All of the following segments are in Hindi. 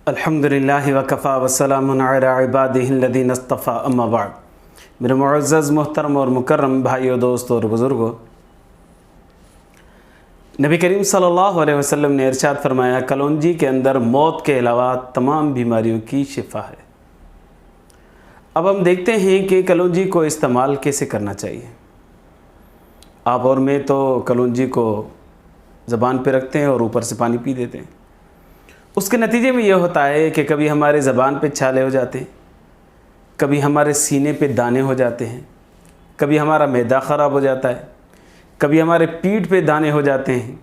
अल्हम्दुलिल्लाहि वकफ़ा वस्सलामुन अला इबादिहिल्लज़ीना इस्तफ़ा अम्मा बाद। मेरे मुअज़्ज़ज़ मोहतरम और मुकर्रम भाइयों, दोस्तों और बुज़ुर्गों, नबी करीम सल्लल्लाहु अलैहि वसल्लम ने इरशाद फरमाया, कलौंजी के अंदर मौत के अलावा तमाम बीमारियों की शिफा है। अब हम देखते हैं कि कलौंजी को इस्तेमाल कैसे करना चाहिए। आप और मैं तो कलौंजी को ज़बान पे रखते हैं और ऊपर से पानी पी देते हैं। उसके नतीजे में यह होता है कि कभी हमारे ज़बान पे छाले हो जाते हैं, कभी हमारे सीने पे दाने हो जाते हैं, कभी हमारा मैदा ख़राब हो जाता है, कभी हमारे पीठ पे दाने हो जाते हैं।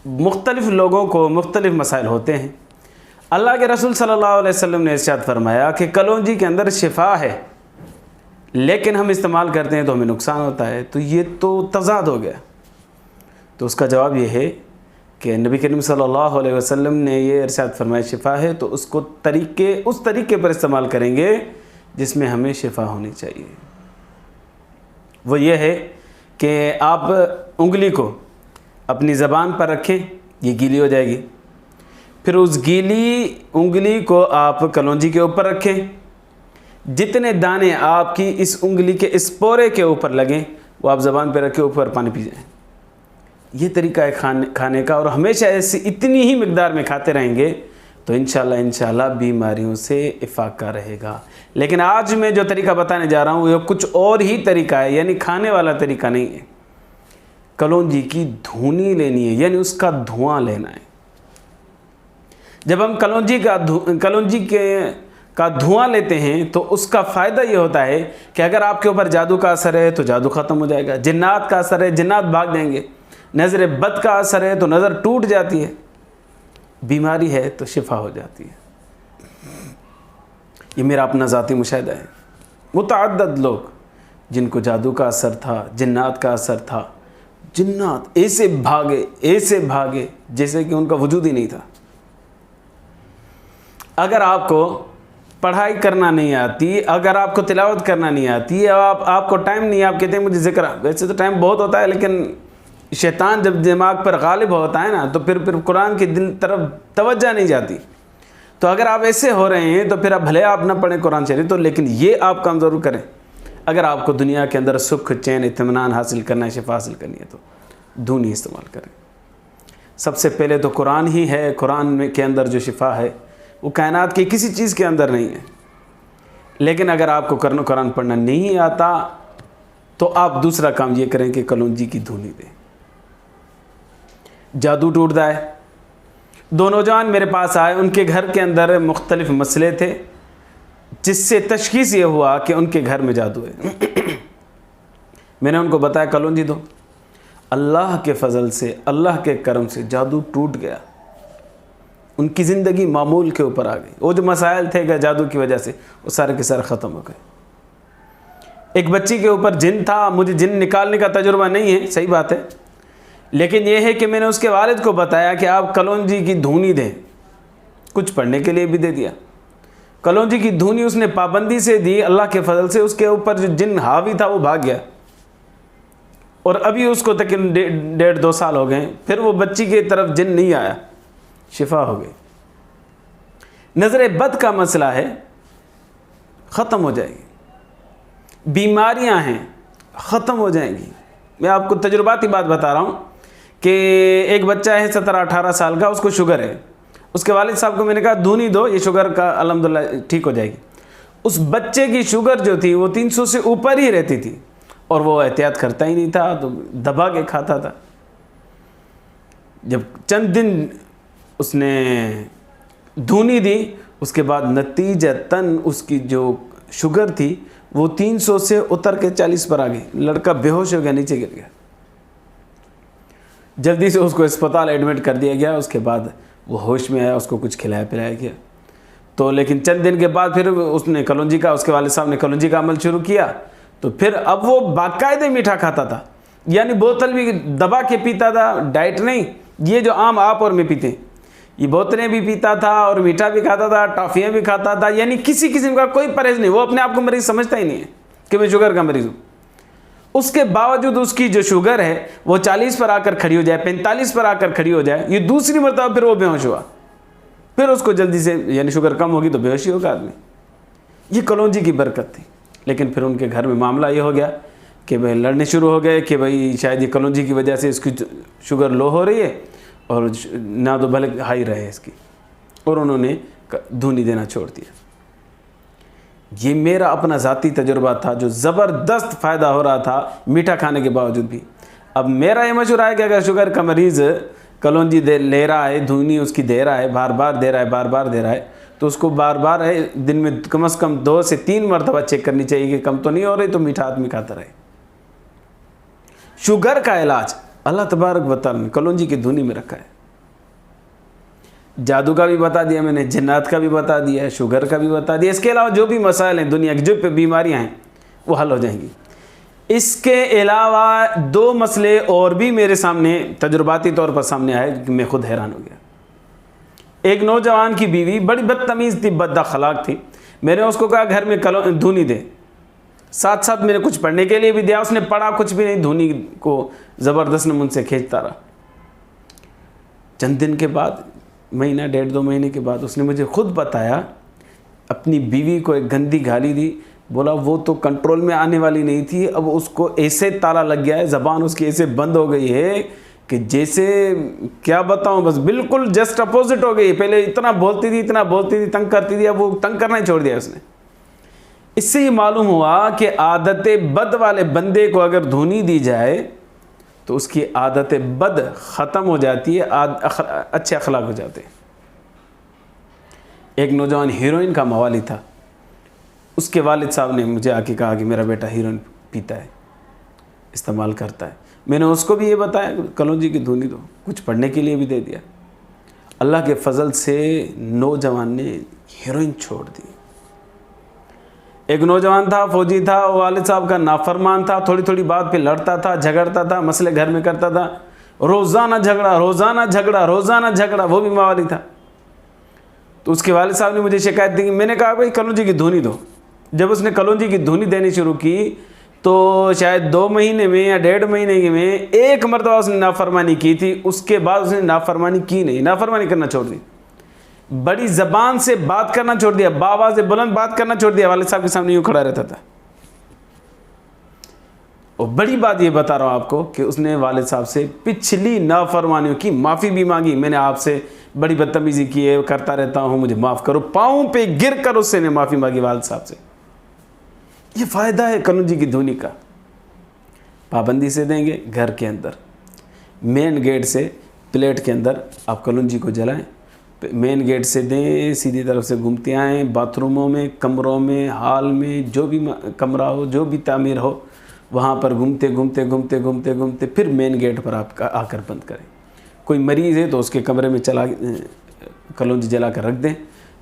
मुख्तलिफ़ लोगों को मुख्तलिफ़ मसाइल होते हैं। अल्लाह के रसूल सल्लल्लाहु अलैहि वसल्लम ने इरशाद फरमाया कि कलौंजी के अंदर शिफा है, लेकिन हम इस्तेमाल करते हैं तो हमें नुकसान होता है। तो ये तो तज़ाद हो गया। तो उसका जवाब ये है कि नबी करीम सल्लल्लाहु अलैहि वसल्लम ने ये इरशाद फरमाया शिफ़ा है, तो उसको उस तरीके पर इस्तेमाल करेंगे जिसमें हमें शिफ़ा होनी चाहिए। वो ये है कि आप उंगली को अपनी ज़बान पर रखें, ये गीली हो जाएगी। फिर उस गीली उंगली को आप कलौंजी के ऊपर रखें। जितने दाने आपकी इस उंगली के इस पोरे के ऊपर लगें वो आप ज़बान पर रखें, ऊपर पानी पी जाएँ। ये तरीका है खाने का, और हमेशा ऐसी इतनी ही मिक़दार में खाते रहेंगे तो इंशाल्लाह बीमारियों से इफ़ाक़ा रहेगा। लेकिन आज मैं जो तरीका बताने जा रहा हूँ ये कुछ और ही तरीका है, यानी खाने वाला तरीका नहीं है। कलौंजी की धुनी लेनी है, यानी उसका धुआं लेना है। जब हम कलौंजी का धुआं लेते हैं तो उसका फ़ायदा ये होता है कि अगर आपके ऊपर जादू का असर है तो जादू ख़त्म हो जाएगा, जिन्नात का असर है जिन्नात भाग देंगे, नज़र बद का असर है तो नज़र टूट जाती है, बीमारी है तो शिफा हो जाती है। ये मेरा अपना ज़ाती मुशाहिदा है। मुतअद्दिद लोग जिनको जादू का असर था, जिन्नात का असर था, जिन्नात ऐसे भागे जैसे कि उनका वजूद ही नहीं था। अगर आपको पढ़ाई करना नहीं आती, अगर आपको तिलावत करना नहीं आती, आपको टाइम नहीं, आप कहते हैं मुझे ज़िक्र, वैसे तो टाइम बहुत होता है, लेकिन शैतान जब दिमाग पर गालिब होता है ना तो फिर कुरान की दिल तरफ तवज्जो नहीं जाती। तो अगर आप ऐसे हो रहे हैं तो फिर आप भले आप ना पढ़ें कुरान शरीफ, तो लेकिन ये आप काम ज़रूर करें। अगर आपको दुनिया के अंदर सुख, चैन, इत्मीनान हासिल करना है, शिफा हासिल करनी है, तो धुनी इस्तेमाल करें। सबसे पहले तो कुरान ही है। कुरान में के अंदर जो शिफा है वो कायनात की किसी चीज़ के अंदर नहीं है। लेकिन अगर आपको कुरान पढ़ना नहीं आता तो आप दूसरा काम ये करें कि कलौंजी की धुनी दें, जादू टूटता है। दो नौजवान मेरे पास आए, उनके घर के अंदर मुख्तलिफ मसले थे जिससे तशखीस ये हुआ कि उनके घर में जादू है। मैंने उनको बताया कलौंजी दो। अल्लाह के फ़ज़ल से, अल्लाह के करम से जादू टूट गया। उनकी ज़िंदगी मामूल के ऊपर आ गई। वो जो मसाइल थे जादू की वजह से वो सारे के सारे ख़त्म हो गए। एक बच्ची के ऊपर जिन था, मुझे जिन निकालने का तजुर्बा नहीं है, सही बात है, लेकिन यह है कि मैंने उसके वालिद को बताया कि आप कलौंजी की धुनी दें। कुछ पढ़ने के लिए भी दे दिया। कलौंजी की धुनी उसने पाबंदी से दी। अल्लाह के फजल से उसके ऊपर जो जिन हावी था वो भाग गया, और अभी उसको तकरीबन 1.5-2 साल हो गए। फिर वो बच्ची की तरफ जिन नहीं आया, शिफा हो गई। नज़र बद का मसला है, ख़त्म हो जाएगी। बीमारियां हैं, ख़त्म हो जाएंगी। मैं आपको तजुर्बाती बात बता रहा हूँ कि एक बच्चा है 17-18 साल का, उसको शुगर है। उसके वालिद साहब को मैंने कहा धुनी दो, ये शुगर का अल्हम्दुलिल्लाह ठीक हो जाएगी। उस बच्चे की शुगर जो थी वो 300 से ऊपर ही रहती थी, और वो एहतियात करता ही नहीं था, तो दबा के खाता था। जब चंद दिन उसने धुनी दी, उसके बाद नतीजतन उसकी जो शुगर थी वो 300 से उतर के 40 पर आ गई। लड़का बेहोश हो गया, नीचे गिर गया। जल्दी से उसको अस्पताल एडमिट कर दिया गया। उसके बाद वो होश में आया, उसको कुछ खिलाया पिलाया गया। तो लेकिन चंद दिन के बाद फिर उसने कलौंजी का, उसके वाले साहब ने कलौंजी का अमल शुरू किया। तो फिर अब वो बाकायदे मीठा खाता था, यानी बोतल भी दबा के पीता था, डाइट नहीं, ये जो आम आप और मैं पीते हैं, ये बोतलें भी पीता था और मीठा भी खाता था, टॉफ़ियाँ भी खाता था, यानी किसी किस्म का कोई परहेज़ नहीं। वो अपने आप को मरीज़ समझता ही नहीं है कि मैं शुगर का मरीज़ हूँ। उसके बावजूद उसकी जो शुगर है वो 40 पर आकर खड़ी हो जाए, 45 पर आकर खड़ी हो जाए, ये दूसरी मरतबा फिर वो बेहोश हुआ। फिर उसको जल्दी से यानी शुगर कम होगी तो बेहोशी होगा आदमी। ये कलौंजी की बरकत थी। लेकिन फिर उनके घर में मामला ये हो गया कि भाई लड़ने शुरू हो गए कि भाई शायद ये कलौंजी की वजह से इसकी शुगर लो हो रही है और ना तो भले हाई रहे इसकी, और उन्होंने धूनी देना छोड़ दिया। ये मेरा अपना ज़ाती तजुर्बा था जो ज़बरदस्त फ़ायदा हो रहा था मीठा खाने के बावजूद भी। अब मेरा ये मशवरा है कि अगर शुगर का मरीज़ कलौंजी ले रहा है, धूनी उसकी दे रहा है, बार बार दे रहा है, तो उसको बार बार है दिन में कम से कम 2 से 3 मरतबा चेक करनी चाहिए कि कम तो नहीं हो रही, तो मीठा आदमी खाता रहे। शुगर का इलाज अल्लाह तबारक व तआला ने कलौंजी की धूनी में रखा है। जादू का भी बता दिया मैंने, जन्नात का भी बता दिया, शुगर का भी बता दिया। इसके अलावा जो भी मसाइल हैं दुनिया की, जो बीमारियां हैं वो हल हो जाएंगी। इसके अलावा 2 मसले और भी मेरे सामने तजुर्बाती तौर पर सामने आए कि मैं खुद हैरान हो गया। एक नौजवान की बीवी बड़ी बदतमीज़ थी, बदअखलाक थी। मैंने उसको कहा घर में धूनी दे, साथ साथ मैंने कुछ पढ़ने के लिए भी दिया। उसने पढ़ा कुछ भी नहीं, धूनी को ज़बरदस्त मुझसे खींचता रहा। चंद दिन के बाद, महीना 1.5-2 महीने के बाद उसने मुझे खुद बताया, अपनी बीवी को एक गंदी गाली दी। बोला वो तो कंट्रोल में आने वाली नहीं थी, अब उसको ऐसे ताला लग गया है, ज़बान उसकी ऐसे बंद हो गई है कि जैसे क्या बताऊं, बस बिल्कुल जस्ट अपोजिट हो गई। पहले इतना बोलती थी, तंग करती थी, अब वो तंग करना ही छोड़ दिया उसने। इससे ये मालूम हुआ कि आदत बद वाले बंदे को अगर धूनी दी जाए तो उसकी आदत बद ख़त्म हो जाती है, अच्छे अखलाक हो जाते हैं। एक नौजवान हीरोइन का मवाली था, उसके वालिद साहब ने मुझे आके कहा कि मेरा बेटा हीरोइन पीता है, इस्तेमाल करता है। मैंने उसको भी ये बताया कलौंजी की धूनी दो, कुछ पढ़ने के लिए भी दे दिया। अल्लाह के फजल से नौजवान ने हीरोइन छोड़ दी। एक नौजवान था, फौजी था, वालिद साहब का नाफरमान था, थोड़ी थोड़ी बात पे लड़ता था, झगड़ता था, मसले घर में करता था, रोज़ाना झगड़ा, वो भी मवाली था। तो उसके वालिद साहब ने मुझे शिकायत दी। मैंने कहा भाई कलौंजी की धूनी दो। जब उसने कलौंजी की धूनी देनी शुरू की तो शायद 2 महीने में या 1.5 महीने में 1 मरतबा उसने नाफरमानी की थी। उसके बाद उसने नाफरमानी की नहीं, नाफरमानी करना छोड़ दी, बड़ी ज़बान से बात करना छोड़ दिया, बावाज़ बुलंद बात करना छोड़ दिया। वालिद साहब के सामने यूँ खड़ा रहता था। और बड़ी बात ये बता रहा हूँ आपको कि उसने वालिद साहब से पिछली नाफरमानियों की माफ़ी भी मांगी। मैंने आपसे बड़ी बदतमीज़ी की है, करता रहता हूँ, मुझे माफ़ करो। पाँव पे गिर कर उससे ने माफ़ी मांगी वालिद साहब से। ये फ़ायदा है कलौंजी की धूनी का। पाबंदी से देंगे, घर के अंदर मेन गेट से प्लेट के अंदर आप कलौंजी को जलाएं, मेन गेट से दें, सीधी तरफ से घूमते आएँ, बाथरूमों में, कमरों में, हॉल में, जो भी कमरा हो, जो भी तामीर हो, वहाँ पर घूमते फिर मेन गेट पर आप आकर बंद करें। कोई मरीज़ है तो उसके कमरे में चला कलौंजी जला कर रख दें,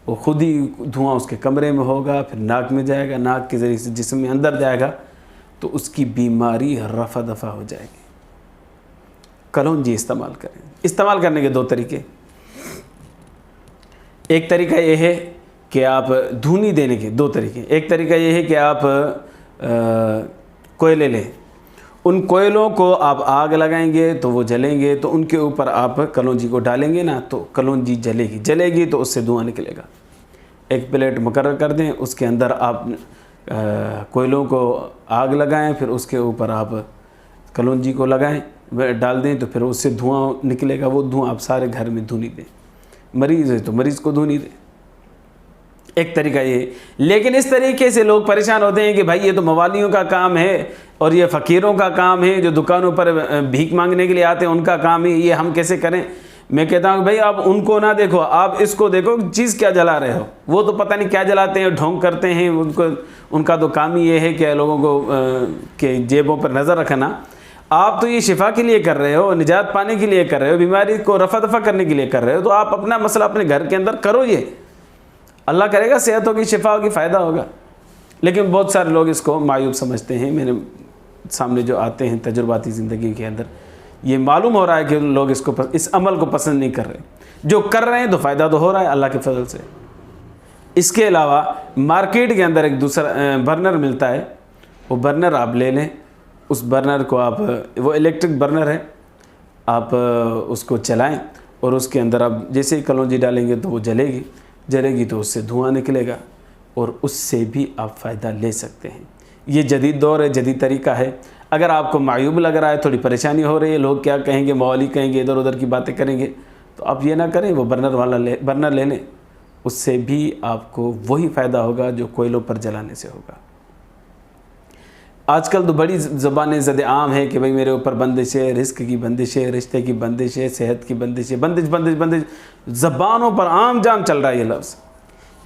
वो खुद ही धुआं उसके कमरे में होगा, फिर नाक में जाएगा, नाक के ज़रिए से जिस्म में अंदर जाएगा तो उसकी बीमारी रफ़ा दफ़ा हो जाएगी। कलौंजी इस्तेमाल करें। इस्तेमाल करने के 2 तरीके। एक तरीका ये है कि आप धूनी देने के 2 तरीके। एक तरीका ये है कि आप कोयले लें, उन कोयलों को आप आग लगाएंगे तो वो जलेंगे, तो उनके ऊपर आप कलौंजी को डालेंगे ना तो कलौंजी जलेगी तो उससे धुआं निकलेगा। एक प्लेट मुकर्रर कर दें, उसके अंदर आप कोयलों को आग लगाएं, फिर उसके ऊपर आप कलौंजी को लगाएं, डाल दें तो फिर उससे धुआं निकलेगा। वो धुआं आप सारे घर में धुनी दें। मरीज़ है तो मरीज़ को धुनी दें। एक तरीका ये। लेकिन इस तरीके से लोग परेशान होते हैं कि भाई ये तो मवालियों का काम है और ये फ़कीरों का काम है, जो दुकानों पर भीख मांगने के लिए आते हैं उनका काम है, ये हम कैसे करें। मैं कहता हूँ भाई आप उनको ना देखो, आप इसको देखो चीज़ क्या जला रहे हो। वो तो पता नहीं क्या जलाते हैं, ढोंग करते हैं, उनका तो काम ही ये है कि लोगों को के जेबों पर नज़र रखना। आप तो ये शिफा के लिए कर रहे हो, निजात पाने के लिए कर रहे हो, बीमारी को रफ़ा दफ़ा करने के लिए कर रहे हो, तो आप अपना मसला अपने घर के अंदर करो। ये अल्लाह करेगा, सेहत होगी, शिफा होगी, फ़ायदा होगा। लेकिन बहुत सारे लोग इसको मायूब समझते हैं। मेरे सामने जो आते हैं तजुर्बाती ज़िंदगी के अंदर, ये मालूम हो रहा है कि लोग इस अमल को पसंद नहीं कर रहे। जो कर रहे हैं तो फ़ायदा तो हो रहा है अल्लाह के फजल से। इसके अलावा मार्केट के अंदर एक दूसरा बर्नर मिलता है, वो बर्नर आप ले लें। उस बर्नर को आप, वो इलेक्ट्रिक बर्नर है, आप उसको चलाएं और उसके अंदर आप जैसे ही कलौंजी डालेंगे तो वो जलेगी तो उससे धुआं निकलेगा और उससे भी आप फ़ायदा ले सकते हैं। ये जदीद दौर है, जदीद तरीका है। अगर आपको मायूब लग रहा है, थोड़ी परेशानी हो रही है, लोग क्या कहेंगे, मौली कहेंगे, इधर उधर की बातें करेंगे, तो आप ये ना करें, वो बर्नर ले लें। उससे भी आपको वही फ़ायदा होगा जो कोयलों पर जलाने से होगा। आजकल तो बड़ी ज़बानें ज़द-ए-आम है कि भाई मेरे ऊपर बंदिश है, रिस्क की बंदिश है, रिश्ते की बंदिश है, सेहत की बंदिश है, बंदिश ज़बानों पर आम जाम चल रहा है ये लफ्ज़।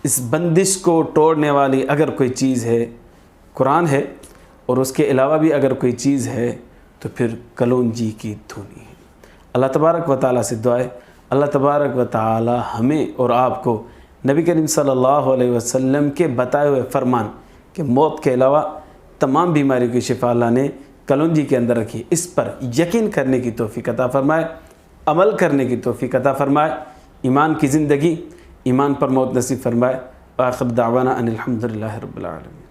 इस बंदिश को तोड़ने वाली अगर कोई चीज़ है, कुरान है, और उसके अलावा भी अगर कोई चीज़ है तो फिर कलौंजी की धुनी है। अल्लाह तबारक व तआला से दुआ है, अल्लाह तबारक व तआला हमें और आपको नबी करीम सल्लल्लाहु अलैहि वसल्लम के बताए हुए फरमान कि मौत के अलावा तमाम बीमारियों की शिफा अल्लाह ने कलौंजी के अंदर रखी, इस पर यकीन करने की तौफीक अता फ़रमाए, अमल करने की तौफीक अता फ़रमाए, ईमान की ज़िंदगी, ईमान पर मौत नसीब फ़रमाए। आखिर दावाना अनिल हम्दुलिल्लाहि रब्बिल आलमीन।